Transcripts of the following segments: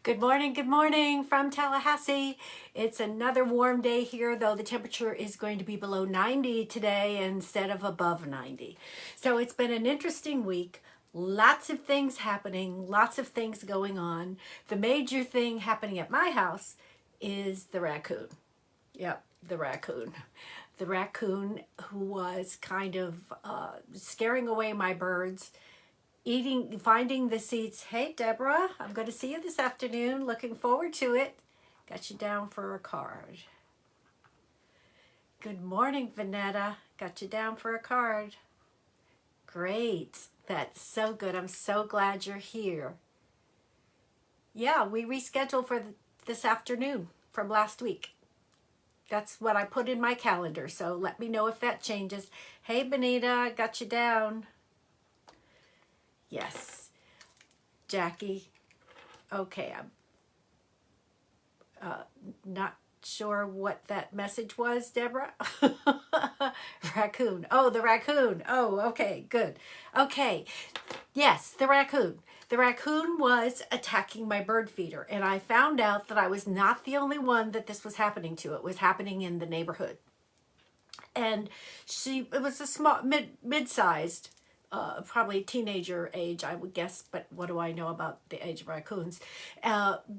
Good morning from Tallahassee. It's another warm day here, though the temperature is going to be below 90 today instead of above 90. So it's been an interesting week. Lots of things happening, lots of things going on. The major thing happening at my house is the raccoon. Yep, the raccoon. The raccoon who was kind of scaring away my birds, finding the seeds. Hey, Deborah, I'm going to see you this afternoon. Looking forward to it. Got you down for a card. Good morning, Vanetta. Got you down for a card. Great. That's so good. I'm so glad you're here. Yeah, we rescheduled for this afternoon from last week. That's what I put in my calendar, so let me know if that changes. Hey, Benita, got you down. Yes. Jackie. Okay, I'm not sure what that message was, Deborah. Raccoon. Oh, the raccoon. Oh, okay, good. Okay, yes, the raccoon. The raccoon was attacking my bird feeder, and I found out that I was not the only one that this was happening to. It was happening in the neighborhood. And it was a small, mid-sized, probably teenager age, I would guess, but what do I know about the age of raccoons,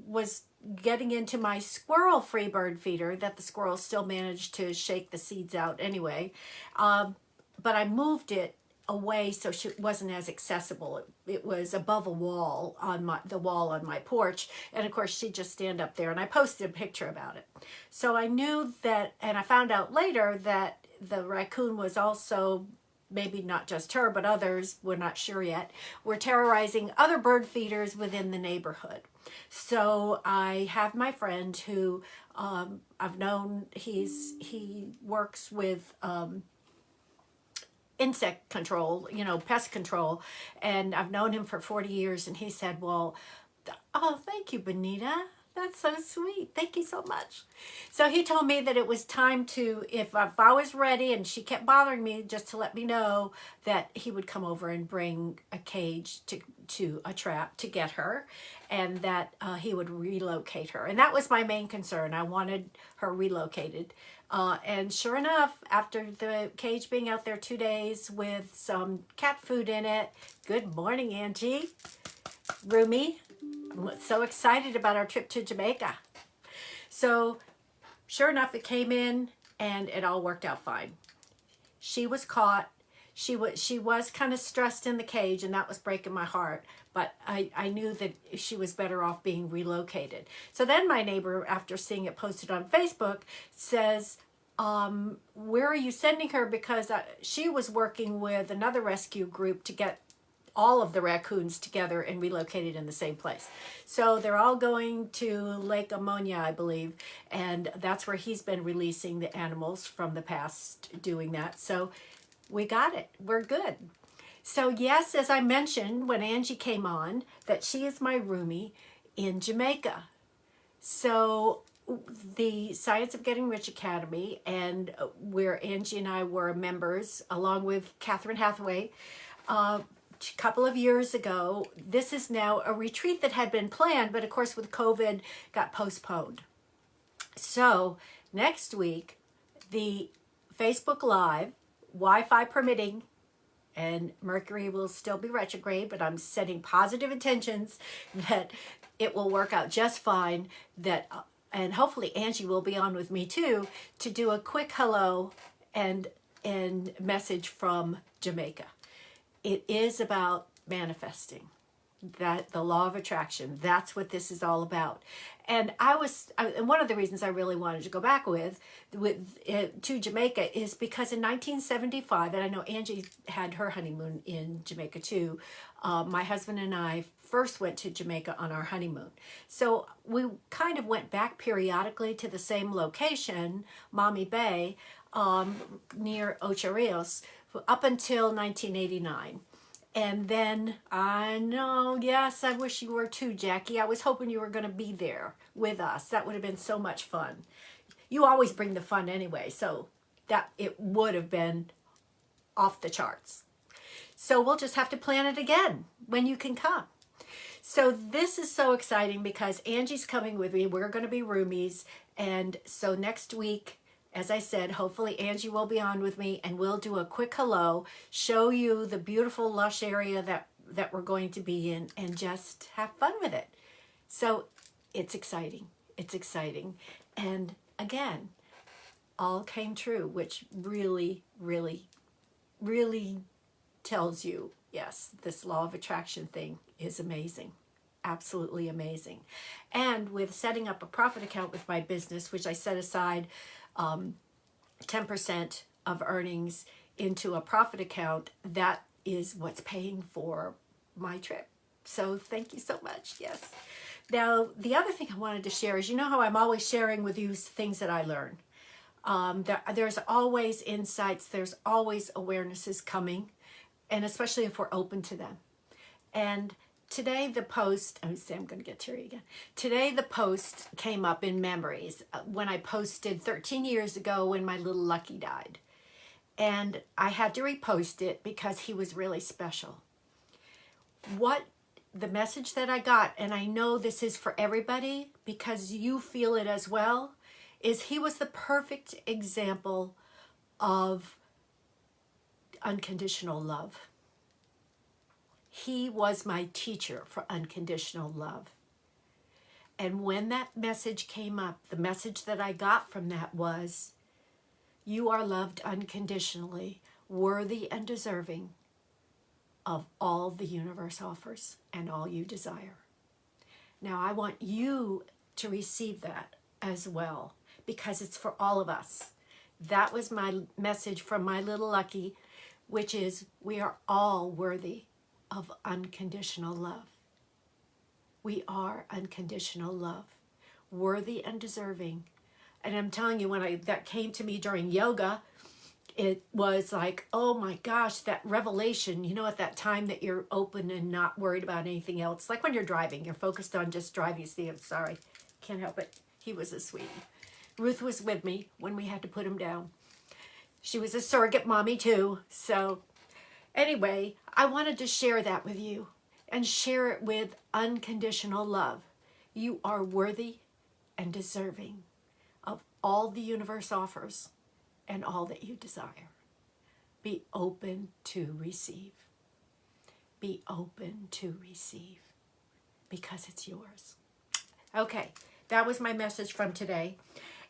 was getting into my squirrel-free bird feeder that the squirrels still managed to shake the seeds out anyway. But I moved it away so it wasn't as accessible. It was above a wall on the wall on my porch, and of course she'd just stand up there, and I posted a picture about it. So I knew that, and I found out later that the raccoon was also, maybe not just her, but others, we're not sure yet, were terrorizing other bird feeders within the neighborhood. So I have my friend who I've known, he works with insect control, pest control, and I've known him for 40 years, and he said, well, oh, thank you, Benita. That's so sweet. Thank you so much. So he told me that it was time to, if I was ready and she kept bothering me, just to let me know that he would come over and bring a cage to a trap to get her, and that he would relocate her. And that was my main concern. I wanted her relocated. And sure enough, after the cage being out there 2 days with some cat food in it, good morning, Angie. Rumi. I'm so excited about our trip to Jamaica. So sure enough, it came in and it all worked out fine. She was caught. She was kind of stressed in the cage, and that was breaking my heart. But I knew that she was better off being relocated. So then my neighbor, after seeing it posted on Facebook, says, where are you sending her? Because she was working with another rescue group to get all of the raccoons together and relocated in the same place. So they're all going to Lake Ammonia, I believe, and that's where he's been releasing the animals from the past doing that. So we got it. We're good. So yes, as I mentioned when Angie came on, that she is my roomie in Jamaica. So the Science of Getting Rich Academy, and where Angie and I were members, along with Catherine Hathaway, a couple of years ago. This is now a retreat that had been planned, but of course with COVID got postponed. So next week, the Facebook Live, Wi-Fi permitting, and Mercury will still be retrograde, but I'm setting positive intentions that it will work out just fine, and hopefully Angie will be on with me too, to do a quick hello and message from Jamaica. It is about manifesting, that the law of attraction. That's what this is all about. And and one of the reasons I really wanted to go back to Jamaica is because in 1975, and I know Angie had her honeymoon in Jamaica too. My husband and I first went to Jamaica on our honeymoon. So we kind of went back periodically to the same location, Mommy Bay, near Ocho Rios, up until 1989. And then, I know, yes, I wish you were too, Jackie. I was hoping you were going to be there with us. That would have been so much fun. You always bring the fun anyway, so that it would have been off the charts. So we'll just have to plan it again when you can come. So this is so exciting because Angie's coming with me. We're going to be roomies. And so next week, as I said, hopefully Angie will be on with me and we'll do a quick hello, show you the beautiful lush area that we're going to be in, and just have fun with it. So it's exciting. It's exciting. And again, all came true, which really, really, really tells you, yes, this law of attraction thing is amazing. Absolutely amazing. And with setting up a profit account with my business, which I set aside 10% of earnings into a profit account, that is what's paying for my trip. So thank you so much. Yes. Now, the other thing I wanted to share is, you know how I'm always sharing with you things that I learn. There's always insights. There's always awarenesses coming, and especially if we're open to them. And today the post, I'm going to get teary again. Today the post came up in memories when I posted 13 years ago when my little Lucky died. And I had to repost it because he was really special. What the message that I got, and I know this is for everybody because you feel it as well, is he was the perfect example of unconditional love. He was my teacher for unconditional love. And when that message came up, the message that I got from that was, you are loved unconditionally, worthy and deserving of all the universe offers and all you desire. Now, I want you to receive that as well, because it's for all of us. That was my message from my little Lucky, which is, we are all worthy of unconditional love. We are unconditional love, worthy and deserving. And I'm telling you, when that came to me during yoga, it was like, oh my gosh, that revelation, you know, at that time that you're open and not worried about anything else. Like when you're driving, you're focused on just driving. See, I'm sorry, can't help it. He was a sweetie. Ruth was with me when we had to put him down. She was a surrogate mommy too. So anyway, I wanted to share that with you and share it with unconditional love. You are worthy and deserving of all the universe offers and all that you desire. Be open to receive. Be open to receive because it's yours. Okay, that was my message from today.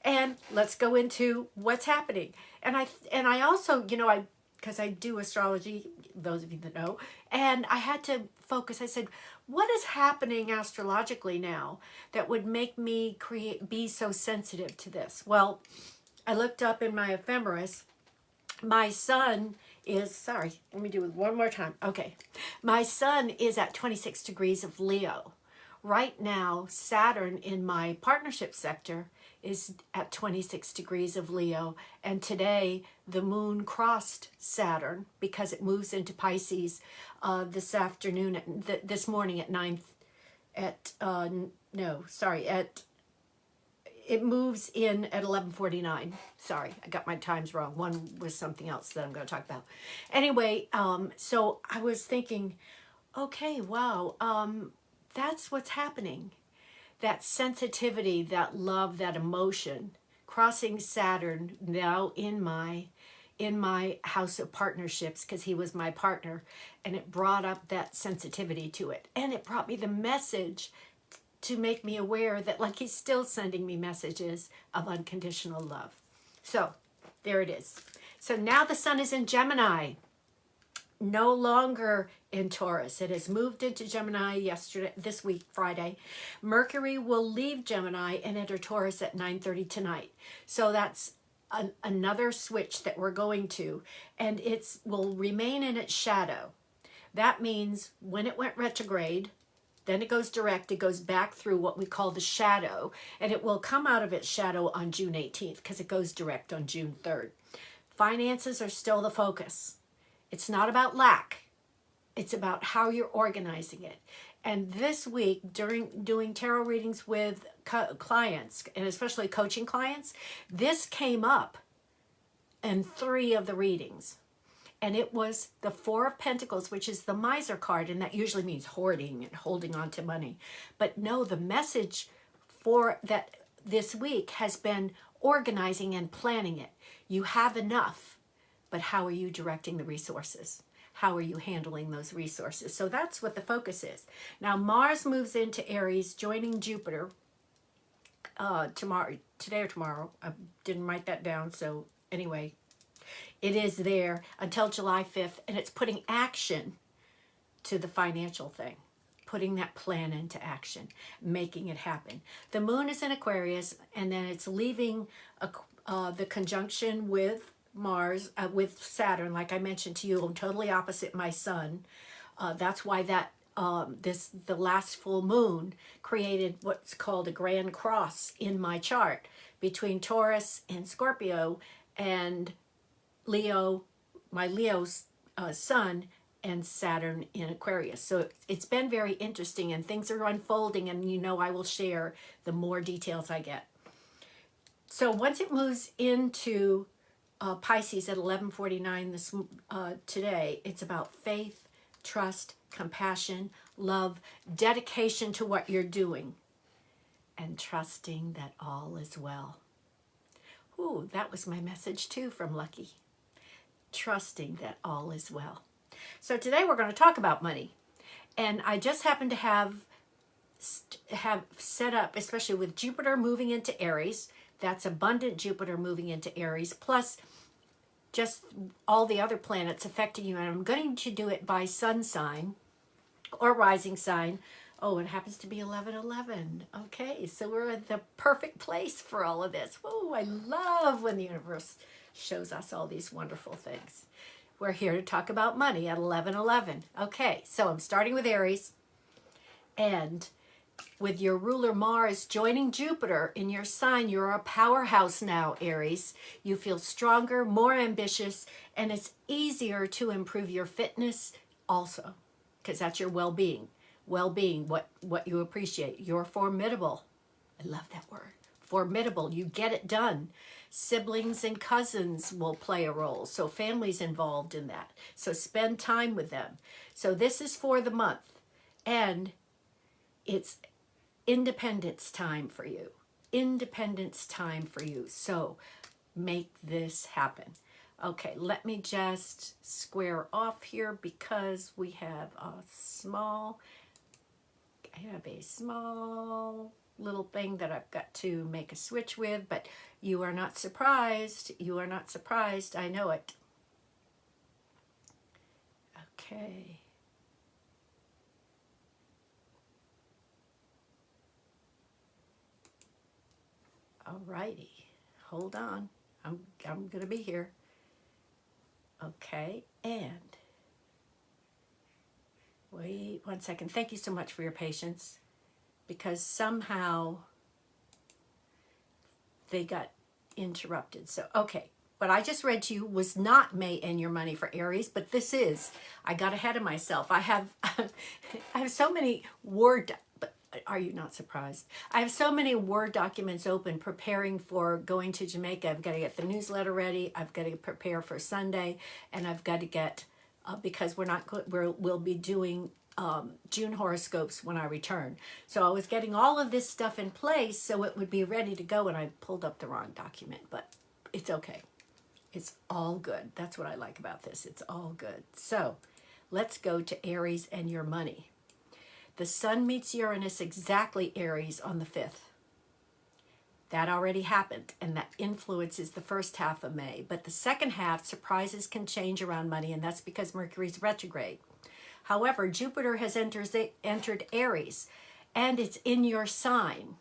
And let's go into what's happening. And I also, you know, because I do astrology, those of you that know, and I had to focus. I said, what is happening astrologically now that would make me be so sensitive to this? Well, I looked up in my ephemeris. My sun is, sorry, let me do it one more time. Okay. My sun is at 26 degrees of Leo. Right now, Saturn in my partnership sector is at 26 degrees of Leo. And today, the moon crossed Saturn because it moves into Pisces this afternoon, this morning at 9, it moves in at 11:49. Sorry, I got my times wrong. One was something else that I'm going to talk about. Anyway, so I was thinking, okay, wow, that's what's happening. That sensitivity, that love, that emotion, crossing Saturn now in my house of partnerships, because he was my partner, and it brought up that sensitivity to it. And it brought me the message to make me aware that, like, he's still sending me messages of unconditional love. So there it is. So now the sun is in Gemini, no longer in Taurus. It has moved into Gemini this week, Friday. Mercury will leave Gemini and enter Taurus at 9:30 tonight. So that's another switch that we're going to, and it will remain in its shadow. That means when it went retrograde, then it goes direct, it goes back through what we call the shadow, and it will come out of its shadow on June 18th because it goes direct on June 3rd. Finances are still the focus. It's not about lack. It's about how you're organizing it. And this week, during doing tarot readings with clients, and especially coaching clients, this came up in 3 of the readings. And it was the Four of Pentacles, which is the miser card, and that usually means hoarding and holding on to money. But no, the message for that this week has been organizing and planning it. You have enough, but how are you directing the resources? How are you handling those resources? So that's what the focus is. Now Mars moves into Aries, joining Jupiter today or tomorrow. I didn't write that down, so anyway, it is there until July 5th, and it's putting action to the financial thing, putting that plan into action, making it happen. The moon is in Aquarius, and then it's leaving the conjunction with Mars, with Saturn, like I mentioned to you, totally opposite my sun. That's why that the last full moon created what's called a grand cross in my chart between Taurus and Scorpio, and Leo, my Leo's sun, and Saturn in Aquarius. So it's been very interesting, and things are unfolding, and I will share the more details I get. So once it moves into Pisces at 11:49 today, it's about faith, trust, compassion, love, dedication to what you're doing, and trusting that all is well. Ooh, that was my message too from Lucky. Trusting that all is well. So today we're going to talk about money. And I just happen to have set up, especially with Jupiter moving into Aries, that's abundant Jupiter moving into Aries, plus just all the other planets affecting you. And I'm going to do it by sun sign or rising sign. Oh, it happens to be 11:11. Okay, so we're at the perfect place for all of this. Oh, I love when the universe shows us all these wonderful things. We're here to talk about money at 11:11. Okay, so I'm starting with Aries, and with your ruler Mars joining Jupiter in your sign, you're a powerhouse now, Aries. You feel stronger, more ambitious, and it's easier to improve your fitness also, because that's your well-being. Well-being, what you appreciate. You're formidable. I love that word. Formidable. You get it done. Siblings and cousins will play a role. So families involved in that. So spend time with them. So this is for the month. And it's independence time for you. Independence time for you. So make this happen. Okay, let me just square off here because we have a small little thing that I've got to make a switch with, but you are not surprised. You are not surprised. I know it. Okay. Alrighty. Hold on. I'm going to be here. Okay, and wait 1 second. Thank you so much for your patience, because somehow they got interrupted. So, okay, what I just read to you was not May and Your Money for Aries, but this is. I got ahead of myself. I have so many Word, but are you not surprised? I have so many Word documents open preparing for going to Jamaica. I've got to get the newsletter ready. I've got to prepare for Sunday, and I've got to get, because we'll be doing June horoscopes when I return. So I was getting all of this stuff in place so it would be ready to go, and I pulled up the wrong document, but it's okay. It's all good. That's what I like about this. It's all good. So let's go to Aries and your money. The sun meets Uranus exactly Aries on the 5th. That already happened, and that influences the first half of May. But the second half, surprises can change around money, and that's because Mercury's retrograde. However, Jupiter has entered Aries, and it's in your sign.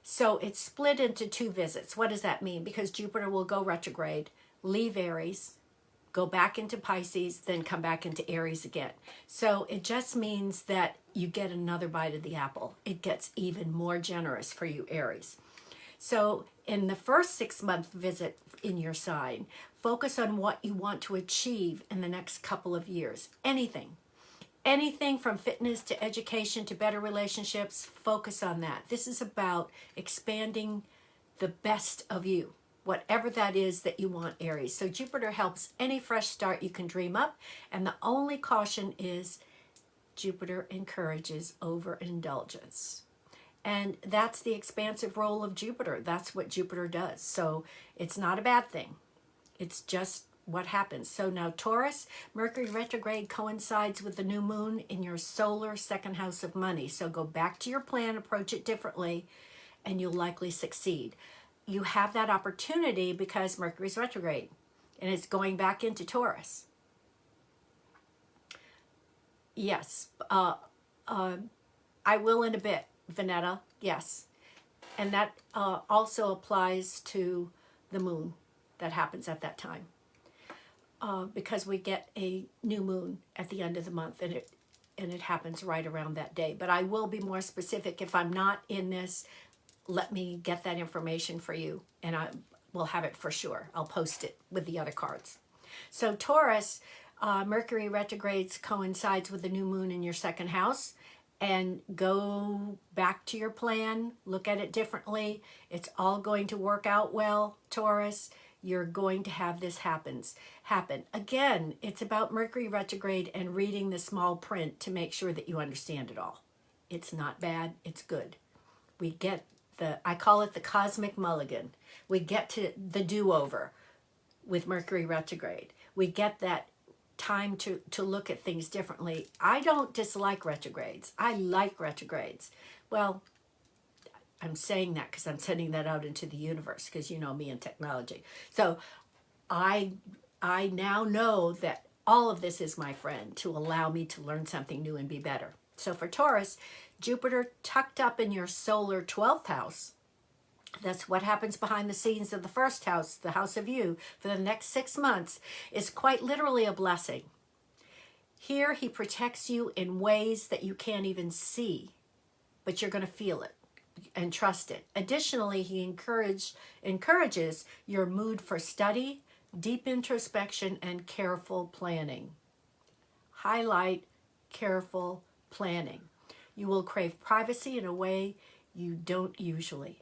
So it's split into 2 visits. What does that mean? Because Jupiter will go retrograde, leave Aries, go back into Pisces, then come back into Aries again. So it just means that you get another bite of the apple. It gets even more generous for you, Aries. So in the first 6-month visit in your sign, focus on what you want to achieve in the next couple of years. Anything from fitness to education to better relationships, focus on that. This is about expanding the best of you. whatever that is that you want, Aries. So Jupiter helps any fresh start you can dream up. And the only caution is Jupiter encourages overindulgence. And that's the expansive role of Jupiter. That's what Jupiter does. So it's not a bad thing. It's just what happens. So now Taurus, Mercury retrograde coincides with the new moon in your solar second house of money. So go back to your plan, approach it differently, and you'll likely succeed. You have that opportunity because Mercury's retrograde and it's going back into Taurus. Yes, I will in a bit, Vanetta. Yes. And that also applies to the moon that happens at that time. Because we get a new moon at the end of the month, and it happens right around that day. But I will be more specific. If I'm not in this, let me get that information for you, and I will have it for sure. I'll post it with the other cards. So Taurus, Mercury retrogrades coincides with the new moon in your second house. And go back to your plan, look at it differently. It's all going to work out well, Taurus. You're going to have this happen. Again, it's about Mercury retrograde and reading the small print to make sure that you understand it all. It's not bad, it's good. We get I call it the cosmic mulligan. We get to the do-over with Mercury retrograde. We get that time to look at things differently. I don't dislike retrogrades. I like retrogrades. Well, I'm saying that because I'm sending that out into the universe, because you know me and technology. So I now know that all of this is my friend to allow me to learn something new and be better. So for Taurus, Jupiter tucked up in your solar 12th house. That's what happens behind the scenes of the first house, the house of you, for the next 6 months, is quite literally a blessing. Here, he protects you in ways that you can't even see, but you're going to feel it and trust it. Additionally, he encourages your mood for study, deep introspection, and careful planning. Highlight careful planning. You will crave privacy in a way you don't usually.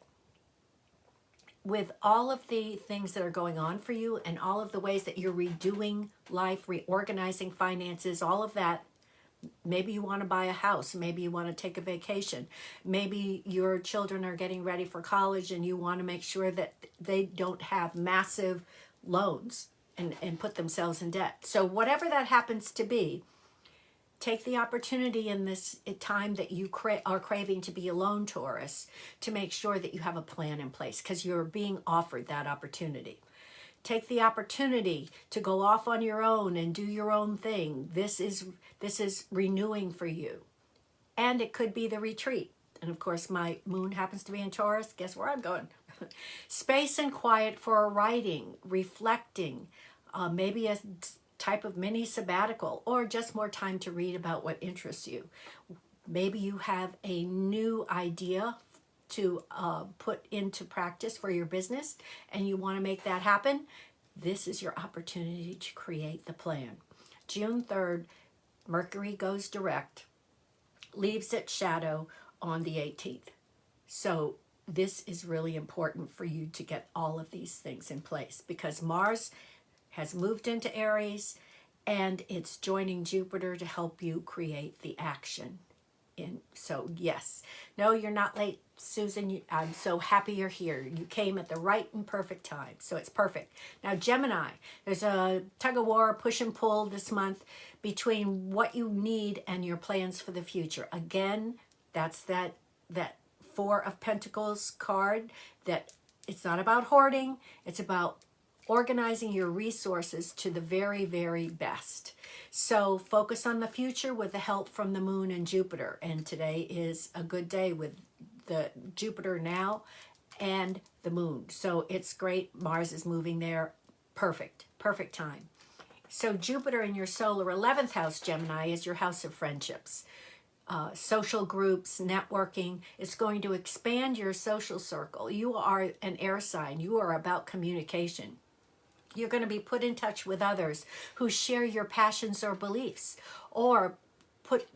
With all of the things that are going on for you and all of the ways that you're redoing life, reorganizing finances, all of that, maybe you want to buy a house, maybe you want to take a vacation, maybe your children are getting ready for college and you want to make sure that they don't have massive loans and put themselves in debt. So whatever that happens to be, take the opportunity in this time that you are craving to be alone, Taurus, to make sure that you have a plan in place, because you're being offered that opportunity. Take the opportunity to go off on your own and do your own thing. This is renewing for you. And it could be the retreat. And of course, my moon happens to be in Taurus. Guess where I'm going? Space and quiet for writing, reflecting, maybe a type of mini sabbatical, or just more time to read about what interests you. Maybe you have a new idea to put into practice for your business and you want to make that happen. This is your opportunity to create the plan. June 3rd, Mercury goes direct, leaves its shadow on the 18th. So this is really important for you to get all of these things in place, because Mars has moved into Aries and it's joining Jupiter to help you create the action. So yes, no, you're not late, Susan. I'm so happy you're here. You came at the right and perfect time. So it's perfect. Now, Gemini, there's a tug of war, push and pull this month between what you need and your plans for the future. Again, that's that Four of Pentacles card, that it's not about hoarding. It's about organizing your resources to the very, very best. So focus on the future with the help from the moon and Jupiter. And today is a good day with the Jupiter now and the moon. So it's great. Mars is moving there. Perfect. Perfect time. So Jupiter in your solar 11th house, Gemini, is your house of friendships. Social groups, networking. It's going to expand your social circle. You are an air sign. You are about communication. You're going to be put in touch with others who share your passions or beliefs, or put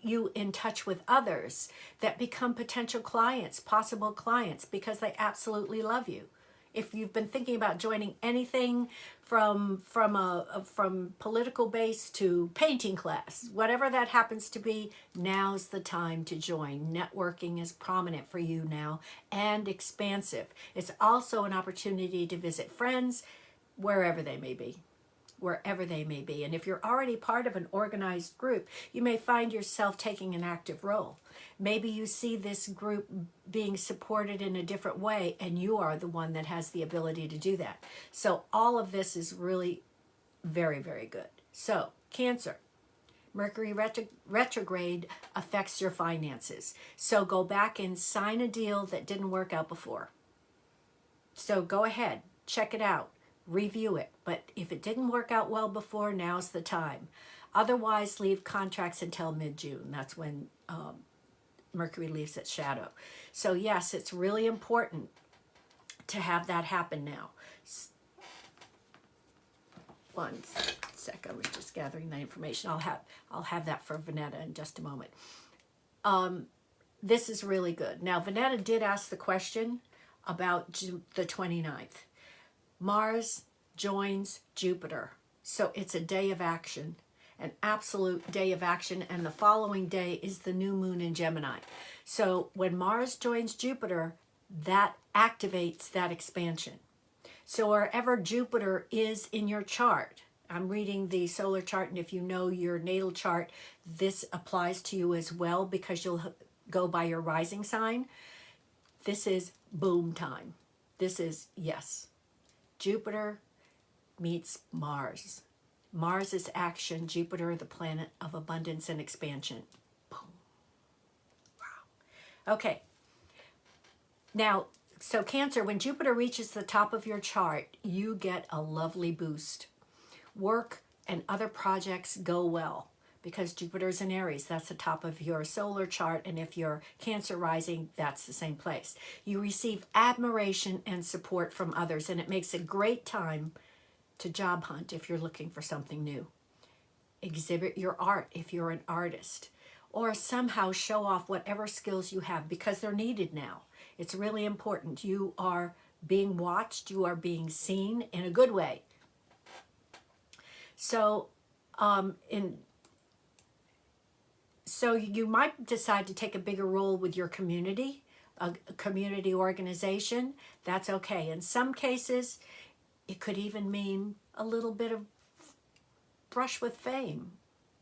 you in touch with others that become potential clients, possible clients, because they absolutely love you. If you've been thinking about joining anything from political base to painting class, whatever that happens to be, now's the time to join. Networking is prominent for you now and expansive. It's also an opportunity to visit friends wherever they may be. Wherever they may be. And if you're already part of an organized group, you may find yourself taking an active role. Maybe you see this group being supported in a different way, and you are the one that has the ability to do that. So all of this is really very, very good. So, Cancer. Mercury retrograde affects your finances. So go back and sign a deal that didn't work out before. So go ahead, check it out. Review it. But if it didn't work out well before, now's the time. Otherwise, leave contracts until mid-June. That's when Mercury leaves its shadow. So yes, it's really important to have that happen now. One sec, I was just gathering that information. I'll have that for Vanetta in just a moment. This is really good. Now, Vanetta did ask the question about the 29th. Mars joins Jupiter. So it's a day of action, an absolute day of action. And the following day is the new moon in Gemini. So when Mars joins Jupiter, that activates that expansion. So wherever Jupiter is in your chart, I'm reading the solar chart, and if you know your natal chart, this applies to you as well because you'll go by your rising sign. This is boom time. This is, yes, Jupiter meets Mars. Mars is action, Jupiter, the planet of abundance and expansion. Boom. Wow. Okay. Now, so Cancer, when Jupiter reaches the top of your chart, you get a lovely boost. Work and other projects go well because Jupiter's in Aries. That's the top of your solar chart. And if you're Cancer rising, that's the same place. You receive admiration and support from others, and it makes a great time to job hunt if you're looking for something new. Exhibit your art if you're an artist, or somehow show off whatever skills you have because they're needed now. It's really important. You are being watched. You are being seen in a good way. So, so you might decide to take a bigger role with your community, a community organization. That's okay. In some cases, it could even mean a little bit of brush with fame.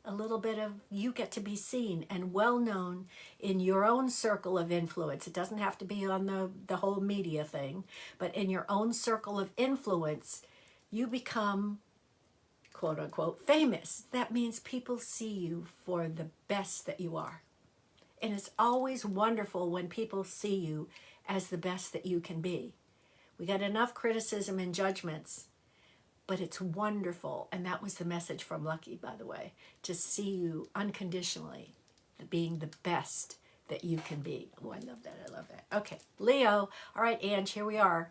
A little bit of you get to be seen and well known in your own circle of influence. It doesn't have to be on the whole media thing, but in your own circle of influence, you become, quote unquote, famous. That means people see you for the best that you are. And it's always wonderful when people see you as the best that you can be. We got enough criticism and judgments, but it's wonderful. And that was the message from Lucky, by the way, to see you unconditionally being the best that you can be. Oh, I love that. I love that. Okay, Leo. All right, Ange, here we are.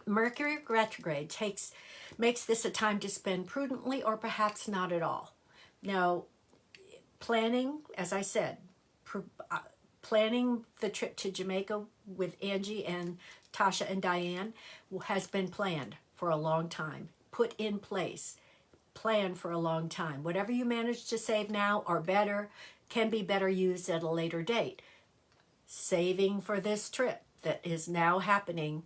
Mercury retrograde makes this a time to spend prudently or perhaps not at all. Now, planning, as I said, planning the trip to Jamaica with Angie and Tasha and Diane has been planned for a long time, put in place, planned for a long time. Whatever you manage to save now or better can be better used at a later date. Saving for this trip that is now happening.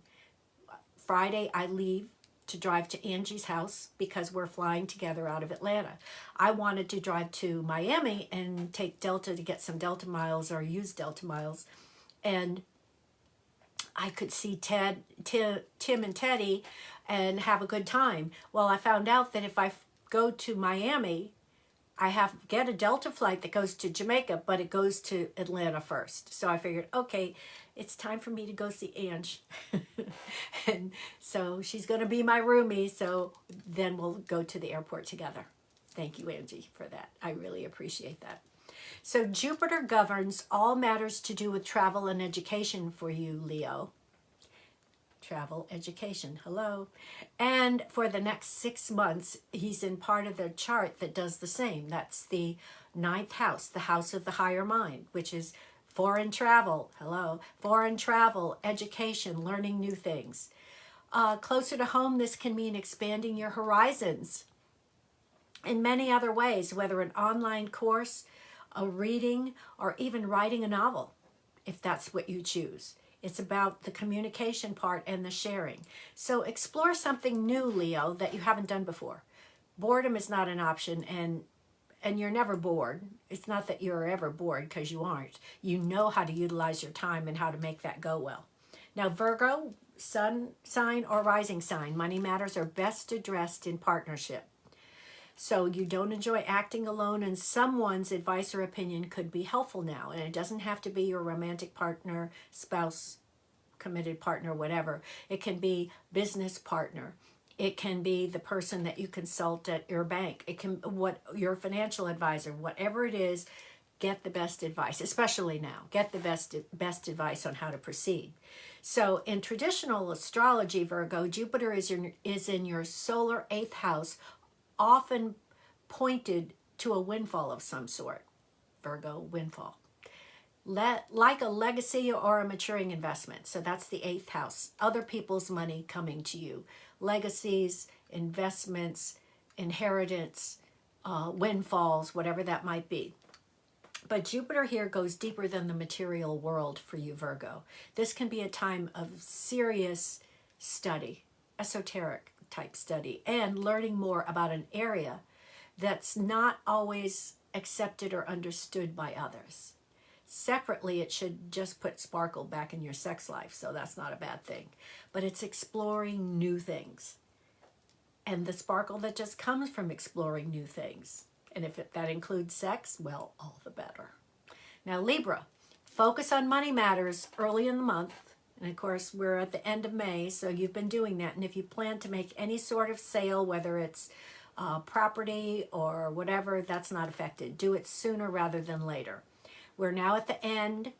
Friday, I leave to drive to Angie's house because we're flying together out of Atlanta. I wanted to drive to Miami and take Delta to get some Delta miles or use Delta miles. And I could see Tim and Teddy and have a good time. Well, I found out that if I go to Miami, I get a Delta flight that goes to Jamaica, but it goes to Atlanta first. So I figured, okay, it's time for me to go see Ange. And so she's going to be my roomie. So then we'll go to the airport together. Thank you, Angie, for that. I really appreciate that. So Jupiter governs all matters to do with travel and education for you, Leo. Travel, education, hello. And for the next 6 months, he's in part of the chart that does the same. That's the 9th house, the house of the higher mind, which is Foreign travel, hello, foreign travel, education, learning new things. Closer to home, this can mean expanding your horizons in many other ways, whether an online course, a reading, or even writing a novel, if that's what you choose. It's about the communication part and the sharing. So explore something new, Leo, that you haven't done before. Boredom is not an option, and you're never bored. It's not that you're ever bored, because you aren't. You know how to utilize your time and how to make that go well. Now, Virgo, sun sign or rising sign, money matters are best addressed in partnership. So you don't enjoy acting alone, and someone's advice or opinion could be helpful now. And it doesn't have to be your romantic partner, spouse, committed partner, whatever. It can be business partner. It can be the person that you consult at your bank. It can your financial advisor, whatever it is. Get the best advice, especially now. Get the best advice on how to proceed. So in traditional astrology, Virgo, Jupiter is in your solar 8th house, often pointed to a windfall of some sort. Virgo, windfall. Like a legacy or a maturing investment. So that's the 8th house. Other people's money coming to you. Legacies, investments, inheritance, windfalls, whatever that might be. But Jupiter here goes deeper than the material world for you, Virgo. This can be a time of serious study, esoteric type study, and learning more about an area that's not always accepted or understood by others. Separately, it should just put sparkle back in your sex life, so that's not a bad thing. But it's exploring new things, and the sparkle that just comes from exploring new things. And if that includes sex, well, all the better. Now, Libra, focus on money matters early in the month. And of course, we're at the end of May, so you've been doing that. And if you plan to make any sort of sale, whether it's property or whatever, that's not affected. Do it sooner rather than later. We're now at the end.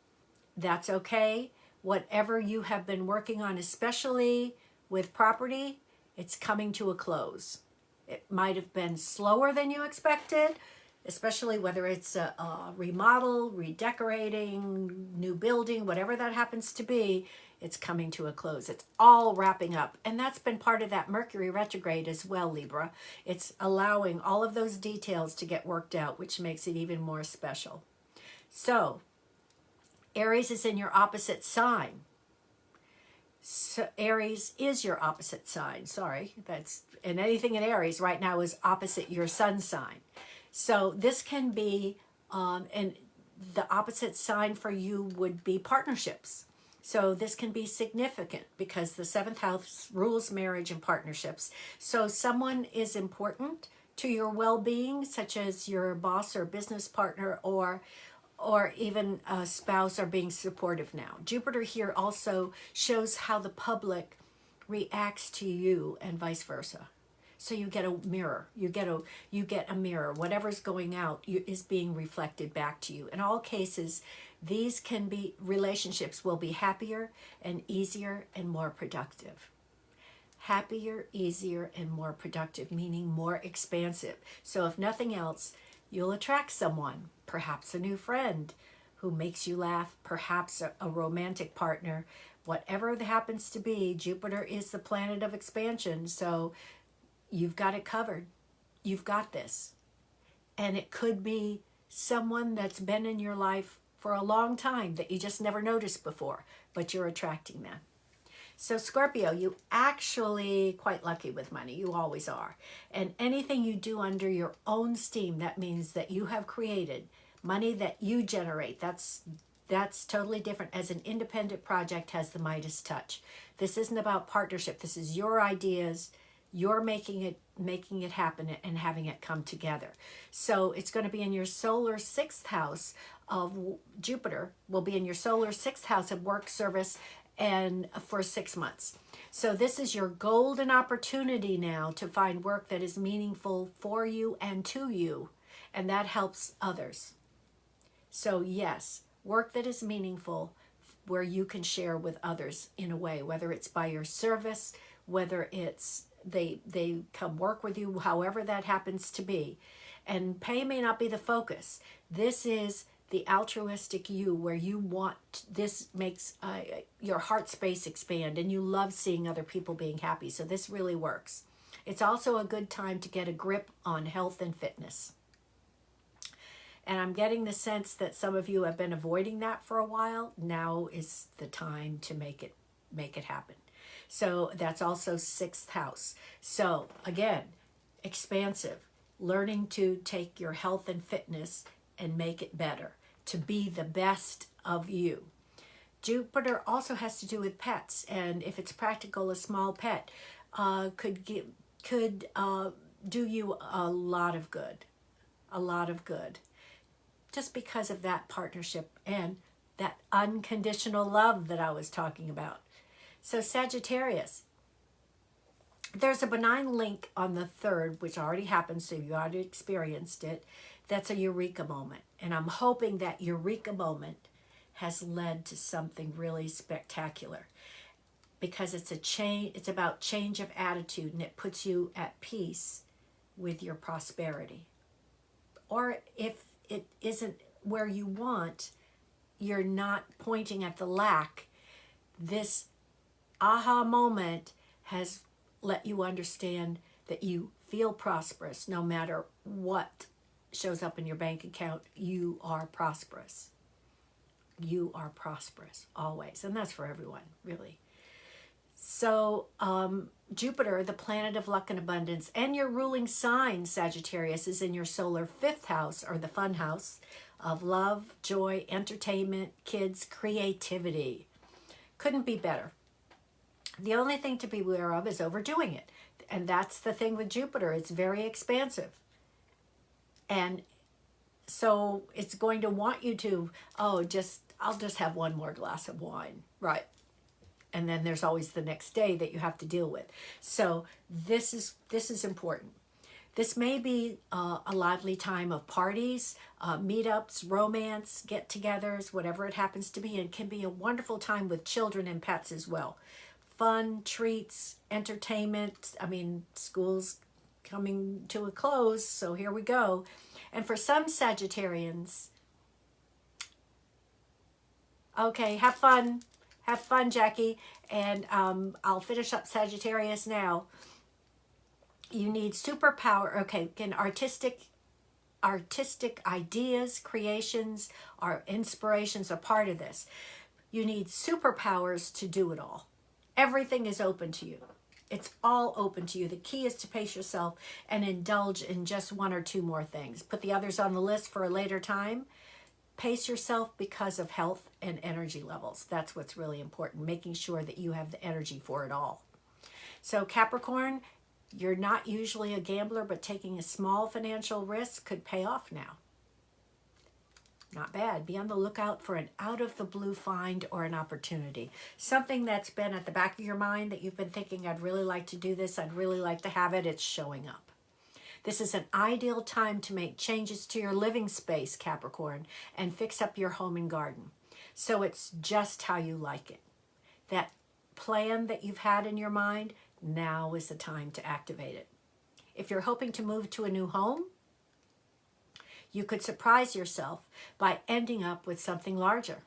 That's okay. Whatever you have been working on, especially with property, it's coming to a close. It might have been slower than you expected, especially whether it's a remodel, redecorating, new building, whatever that happens to be. It's coming to a close. It's all wrapping up. And that's been part of that Mercury retrograde as well, Libra. It's allowing all of those details to get worked out, which makes it even more special. So, Aries is in your opposite sign. So Aries is your opposite sign. Sorry, and anything in Aries right now is opposite your sun sign. So this can be, and the opposite sign for you would be partnerships. So this can be significant because the 7th house rules marriage and partnerships. So someone is important to your well-being, such as your boss or business partner, or even a spouse, are being supportive now. Jupiter here also shows how the public reacts to you and vice versa. So you get a mirror. You get a mirror. Whatever's going out is being reflected back to you. In all cases, these can be relationships will be happier and easier and more productive. Happier, easier, and more productive, meaning more expansive. So if nothing else, you'll attract someone, perhaps a new friend who makes you laugh, perhaps a romantic partner. Whatever it happens to be, Jupiter is the planet of expansion, so you've got it covered. You've got this. And it could be someone that's been in your life for a long time that you just never noticed before, but you're attracting them. So Scorpio, you actually quite lucky with money. You always are. And anything you do under your own steam, that means that you have created money that you generate. That's totally different. As an independent project has the Midas touch. This isn't about partnership. This is your ideas. You're making it happen and having it come together. So it's going to be in your solar 6th house of Jupiter will be in your solar 6th house of work, service, and for 6 months. So this is your golden opportunity now to find work that is meaningful for you and to you, and that helps others. So yes, work that is meaningful where you can share with others in a way, whether it's by your service, whether it's they come work with you, however that happens to be. And pay may not be the focus. This is the altruistic you, where you want, this makes your heart space expand, and you love seeing other people being happy. So this really works. It's also a good time to get a grip on health and fitness. And I'm getting the sense that some of you have been avoiding that for a while. Now is the time to make it happen. So that's also 6th house. So again, expansive, learning to take your health and fitness and make it better, to be the best of you. Jupiter also has to do with pets, and if it's practical, a small pet could do you a lot of good, just because of that partnership and that unconditional love that I was talking about. So Sagittarius, there's a benign link on the 3rd, which already happened, so you already experienced it. That's a eureka moment. And I'm hoping that eureka moment has led to something really spectacular, because it's a change. It's about change of attitude, and it puts you at peace with your prosperity. Or if it isn't where you want, you're not pointing at the lack. This aha moment has let you understand that you feel prosperous no matter what shows up in your bank account. You are prosperous. You are prosperous always. And that's for everyone, really. So Jupiter, the planet of luck and abundance, and your ruling sign, Sagittarius, is in your solar 5th house, or the fun house of love, joy, entertainment, kids, creativity. Couldn't be better. The only thing to be aware of is overdoing it. And that's the thing with Jupiter. It's very expansive. And so it's going to want you to, I'll just have one more glass of wine. Right. And then there's always the next day that you have to deal with. So this is important. This may be a lively time of parties, meetups, romance, get-togethers, whatever it happens to be. And it can be a wonderful time with children and pets as well. Fun, treats, entertainment. I mean, school's coming to a close, so here we go. And for some Sagittarians, okay, have fun. Have fun, Jackie. And I'll finish up Sagittarius now. You need superpower. Okay, again, artistic ideas, creations, or inspirations are part of this. You need superpowers to do it all. Everything is open to you. It's all open to you. The key is to pace yourself and indulge in just 1 or 2 more things. Put the others on the list for a later time. Pace yourself because of health and energy levels. That's what's really important, making sure that you have the energy for it all. So Capricorn, you're not usually a gambler, but taking a small financial risk could pay off now. Not bad. Be on the lookout for an out-of-the-blue find or an opportunity. Something that's been at the back of your mind that you've been thinking, I'd really like to do this, I'd really like to have it, it's showing up. This is an ideal time to make changes to your living space, Capricorn, and fix up your home and garden. So it's just how you like it. That plan that you've had in your mind, now is the time to activate it. If you're hoping to move to a new home, you could surprise yourself by ending up with something larger,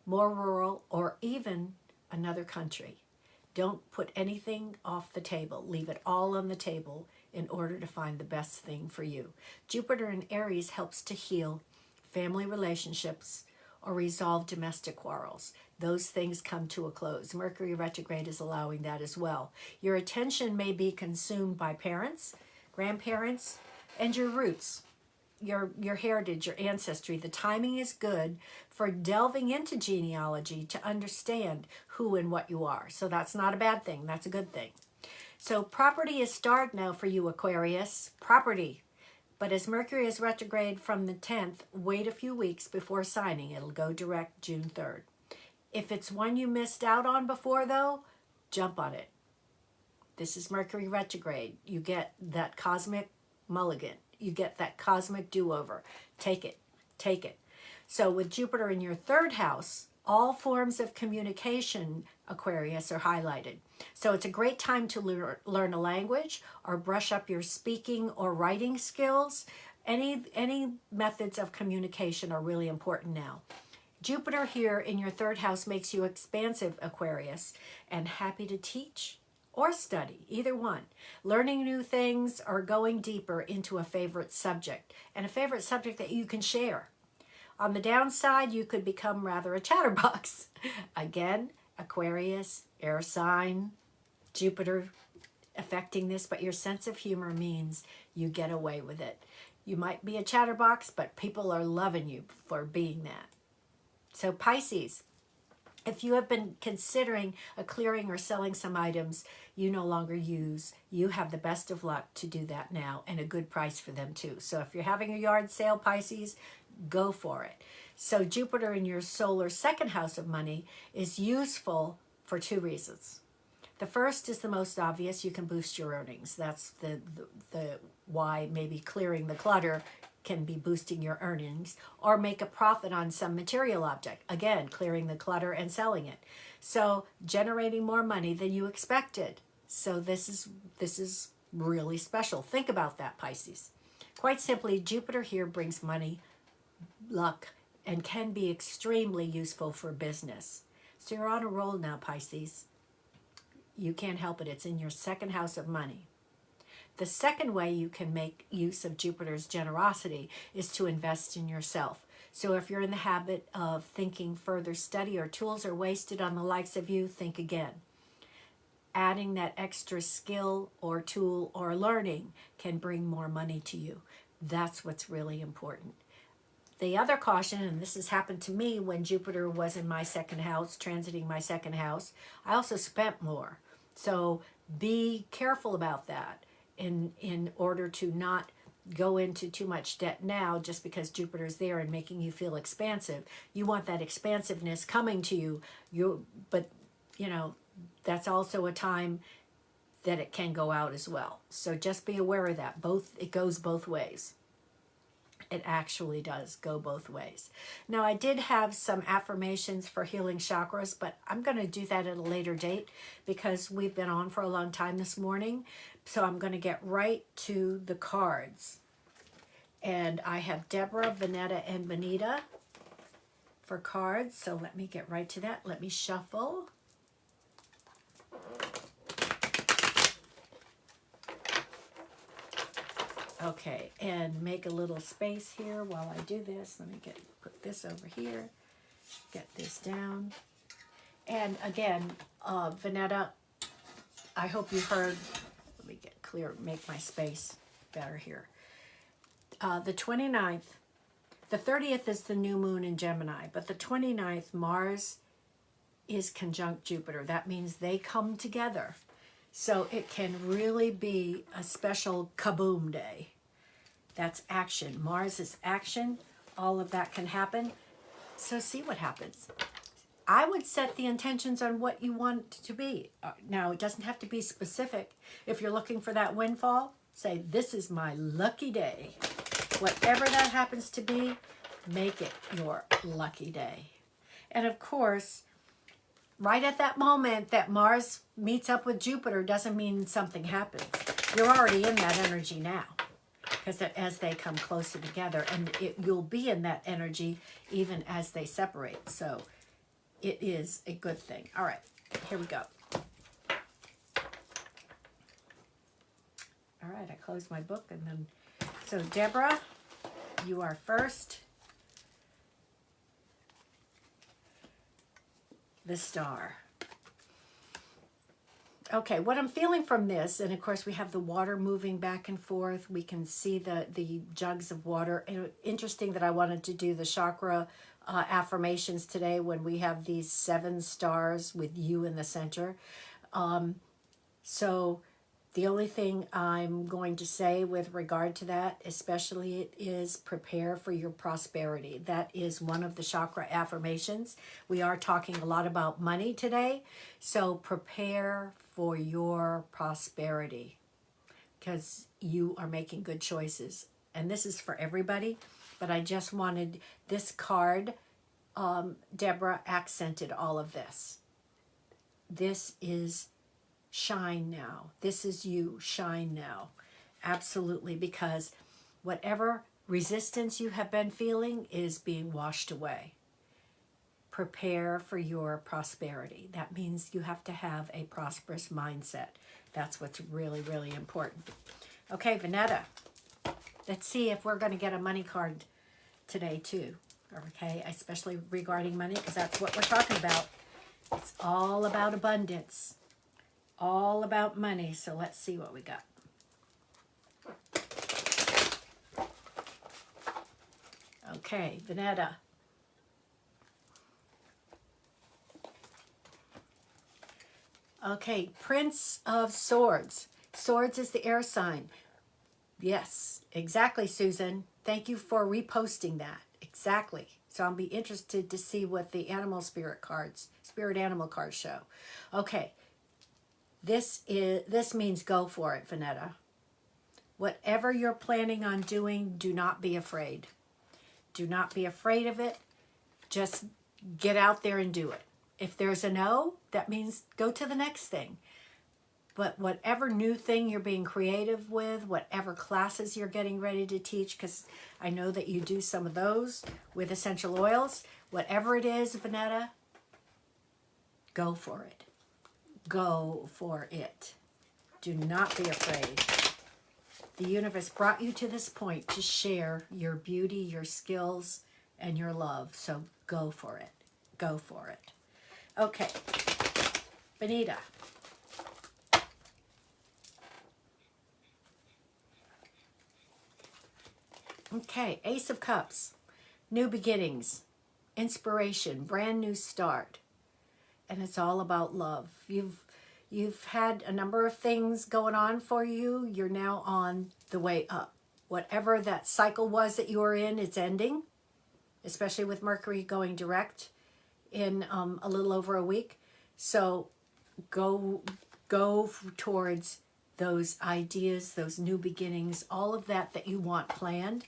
more rural, or even another country. Don't put anything off the table. Leave it all on the table in order to find the best thing for you. Jupiter in Aries helps to heal family relationships or resolve domestic quarrels. Those things come to a close. Mercury retrograde is allowing that as well. Your attention may be consumed by parents, grandparents, and your roots, your heritage, your ancestry. The timing is good for delving into genealogy to understand who and what you are. So that's not a bad thing. That's a good thing. So property is starred now for you, Aquarius. Property. But as Mercury is retrograde from the 10th, wait a few weeks before signing. It'll go direct June 3rd. If it's one you missed out on before, though, jump on it. This is Mercury retrograde. You get that cosmic mulligan. You get that cosmic do-over. Take it. Take it. So with Jupiter in your 3rd house, all forms of communication, Aquarius, are highlighted. So it's a great time to learn a language or brush up your speaking or writing skills. Any methods of communication are really important now. Jupiter here in your third house makes you expansive, Aquarius, and happy to teach or study, either one. Learning new things or going deeper into a favorite subject, and a favorite subject that you can share. On the downside, you could become rather a chatterbox. Again, Aquarius, air sign, Jupiter affecting this, but your sense of humor means you get away with it. You might be a chatterbox, but people are loving you for being that. So Pisces, if you have been considering a clearing or selling some items you no longer use, you have the best of luck to do that now, and a good price for them too. So if you're having a yard sale, Pisces, go for it. So Jupiter in your solar second house of money is useful for two reasons. The first is the most obvious. You can boost your earnings. That's the why maybe clearing the clutter can be boosting your earnings, or make a profit on some material object. Again, clearing the clutter and selling it. So generating more money than you expected. So this is really special. Think about that, Pisces. Quite simply, Jupiter here brings money, luck, and can be extremely useful for business. So you're on a roll now, Pisces. You can't help it. It's in your second house of money. The second way you can make use of Jupiter's generosity is to invest in yourself. So if you're in the habit of thinking further study or tools are wasted on the likes of you, think again. Adding that extra skill or tool or learning can bring more money to you. That's what's really important. The other caution, and this has happened to me when Jupiter was in my second house, transiting my second house, I also spent more. So be careful about that in order to not go into too much debt now just because Jupiter's there and making you feel expansive. You want that expansiveness coming to you, but that's also a time that it can go out as well. So just be aware of that. It goes both ways. It actually does go both ways. Now, I did have some affirmations for healing chakras, but I'm going to do that at a later date because we've been on for a long time this morning. So I'm going to get right to the cards. And I have Deborah, Vanetta, and Benita for cards. So let me get right to that. Let me shuffle. Okay, and make a little space here while I do this. Let me put this over here, get this down. And again, Vanetta, I hope you heard, let me get clear, make my space better here. The 29th, the 30th is the new moon in Gemini, but the 29th, Mars is conjunct Jupiter. That means they come together. So it can really be a special kaboom day. That's action. Mars is action. All of that can happen. So see what happens. I would set the intentions on what you want it to be. Now, it doesn't have to be specific. If you're looking for that windfall, say, this is my lucky day. Whatever that happens to be, make it your lucky day. And of course, right at that moment that Mars meets up with Jupiter doesn't mean something happens. You're already in that energy now, because as they come closer together, and you'll be in that energy even as they separate. So it is a good thing. All right, here we go. All right, I closed my book, and then, so Deborah, you are first. The Star. Okay, what I'm feeling from this, and of course we have the water moving back and forth. We can see the jugs of water. And interesting that I wanted to do the chakra affirmations today when we have these 7 stars with you in the center. So the only thing I'm going to say with regard to that, especially, it is prepare for your prosperity. That is one of the chakra affirmations. We are talking a lot about money today. So prepare for your prosperity because you are making good choices. And this is for everybody, but I just wanted this card. Deborah accented all of this. This is shine now. This is you. Shine now. Absolutely. Because whatever resistance you have been feeling is being washed away. Prepare for your prosperity. That means you have to have a prosperous mindset. That's what's really, really important. Okay, Vanetta, let's see if we're going to get a money card today too. Okay, especially regarding money, because that's what we're talking about. It's all about abundance, all about money. So let's see what we got. Okay, Vanetta. Okay, Prince of Swords. Swords is the air sign. Yes, exactly, Susan. Thank you for reposting that. Exactly. So I'll be interested to see what the animal spirit cards, spirit animal cards show. Okay. This means go for it, Vanetta. Whatever you're planning on doing, do not be afraid. Do not be afraid of it. Just get out there and do it. If there's a no, that means go to the next thing. But whatever new thing you're being creative with, whatever classes you're getting ready to teach, because I know that you do some of those with essential oils, whatever it is, Vanetta, go for it. Go for it. Do not be afraid. The universe brought you to this point to share your beauty, your skills, and your love. So go for it. Go for it. Okay. Benita. Okay, Ace of Cups, new beginnings, inspiration, brand new start, and it's all about love. You've had a number of things going on for you. You're now on the way up. Whatever that cycle was that you were in, it's ending, especially with Mercury going direct in a little over a week. So go towards those ideas, those new beginnings, all of that you want planned,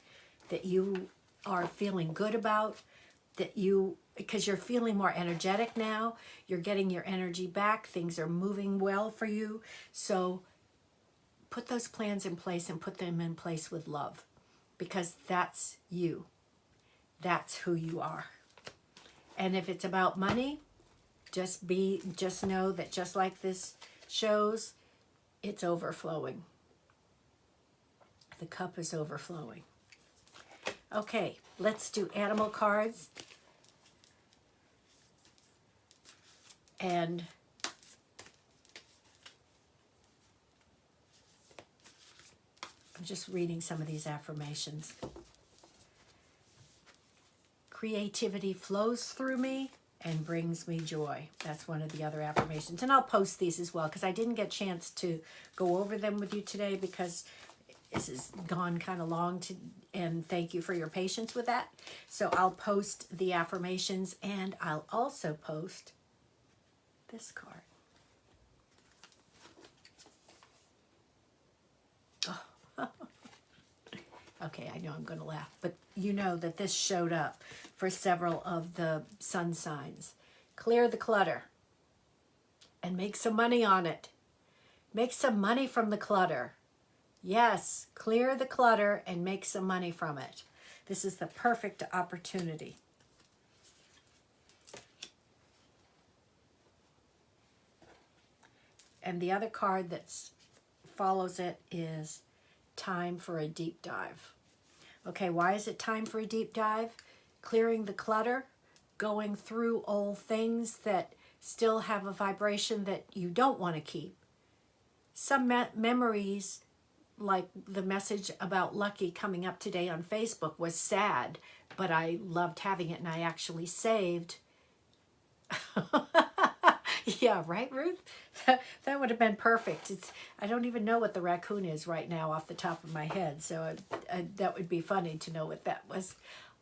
that you are feeling good about, because you're feeling more energetic now, you're getting your energy back, things are moving well for you. So put those plans in place and put them in place with love, because that's you. That's who you are. And if it's about money, just know that just like this shows, it's overflowing. The cup is overflowing. Okay, let's do animal cards. And I'm just reading some of these affirmations. Creativity flows through me and brings me joy. That's one of the other affirmations. And I'll post these as well, because I didn't get a chance to go over them with you today, because this has gone kind of long, and thank you for your patience with that. So I'll post the affirmations, and I'll also post this card. Oh. Okay, I know I'm going to laugh, but you know that this showed up for several of the sun signs. Clear the clutter and make some money on it. Make some money from the clutter. Yes, clear the clutter and make some money from it. This is the perfect opportunity. And the other card that follows it is time for a deep dive. Okay, why is it time for a deep dive? Clearing the clutter, going through old things that still have a vibration that you don't want to keep. Some memories, like the message about Lucky coming up today on Facebook, was sad, but I loved having it, and I actually saved. Yeah, right, Ruth? That would have been perfect. I don't even know what the raccoon is right now off the top of my head, so that would be funny to know what that was.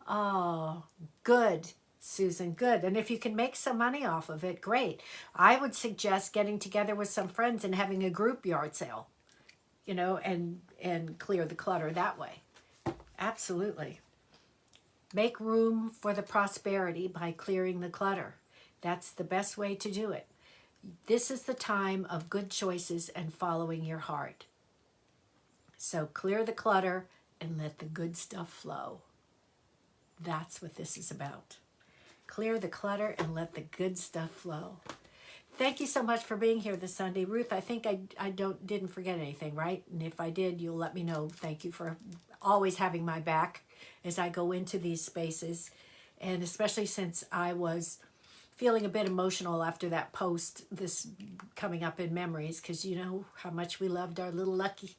Oh, good, Susan, good. And if you can make some money off of it, great. I would suggest getting together with some friends and having a group yard sale, and clear the clutter that way. Absolutely. Make room for the prosperity by clearing the clutter. That's the best way to do it. This is the time of good choices and following your heart. So clear the clutter and let the good stuff flow. That's what this is about. Clear the clutter and let the good stuff flow. Thank you so much for being here this Sunday. Ruth, I think I didn't forget anything, right? And if I did, you'll let me know. Thank you for always having my back as I go into these spaces. And especially since I was feeling a bit emotional after that post, this coming up in memories, because you know how much we loved our little Lucky.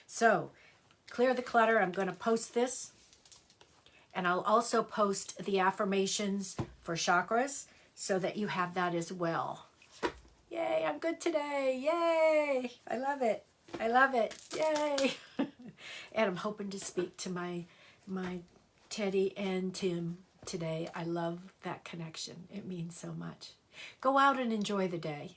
So, clear the clutter. I'm going to post this. And I'll also post the affirmations for chakras so that you have that as well. Yay, I'm good today. Yay. I love it. I love it. Yay. And I'm hoping to speak to my Teddy and Tim today. I love that connection. It means so much. Go out and enjoy the day.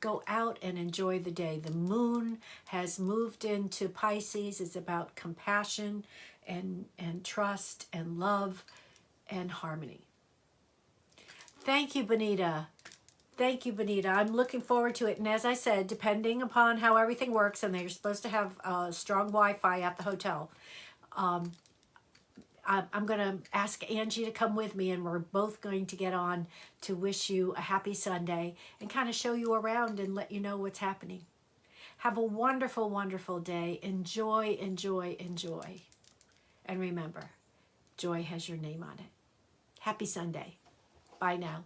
Go out and enjoy the day. The moon has moved into Pisces. It's about compassion and trust and love and harmony. Thank you, Benita. Thank you, Benita. I'm looking forward to it. And as I said, depending upon how everything works, and they're supposed to have strong Wi-Fi at the hotel, I'm going to ask Angie to come with me, and we're both going to get on to wish you a happy Sunday and kind of show you around and let you know what's happening. Have a wonderful, wonderful day. Enjoy, enjoy, enjoy. And remember, joy has your name on it. Happy Sunday. Bye now.